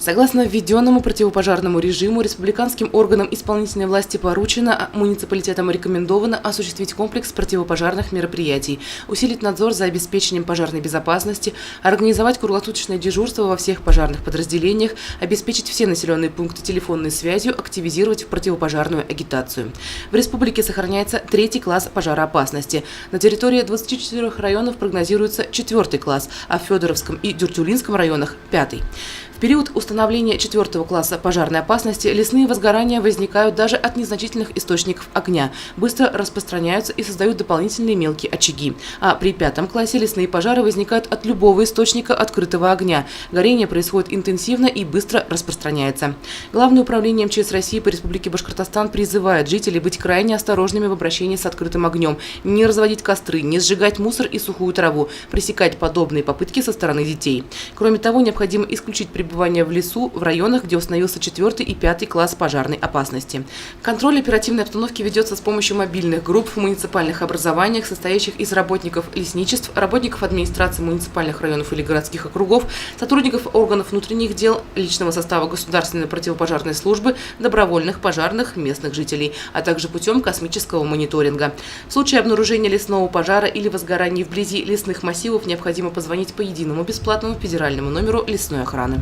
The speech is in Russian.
Согласно введенному противопожарному режиму, республиканским органам исполнительной власти поручено, а муниципалитетам рекомендовано осуществить комплекс противопожарных мероприятий, усилить надзор за обеспечением пожарной безопасности, организовать круглосуточное дежурство во всех пожарных подразделениях, обеспечить все населенные пункты телефонной связью, активизировать противопожарную агитацию. В республике сохраняется 3-й класс пожароопасности. На территории 24 районов прогнозируется 4-й класс, а в Федоровском и Дюртюлинском районах – 5-й. В период установления 4-го класса пожарной опасности лесные возгорания возникают даже от незначительных источников огня, быстро распространяются и создают дополнительные мелкие очаги. А при 5-м классе лесные пожары возникают от любого источника открытого огня. Горение происходит интенсивно и быстро распространяется. Главное управление МЧС России по Республике Башкортостан призывает жителей быть крайне осторожными в обращении с открытым огнем, не разводить костры, не сжигать мусор и сухую траву, пресекать подобные попытки со стороны детей. Кроме того, необходимо исключить пребывание в лесу в районах, где установился 4-й и 5-й класс пожарной опасности. Контроль оперативной обстановки ведется с помощью мобильных групп в муниципальных образованиях, состоящих из работников лесничеств, работников администрации муниципальных районов или городских округов, сотрудников органов внутренних дел, личного состава государственной противопожарной службы, добровольных пожарных, местных жителей, а также путем космического мониторинга. В случае обнаружения лесного пожара или возгораний вблизи лесных массивов необходимо позвонить по единому бесплатному федеральному номеру лесной охраны.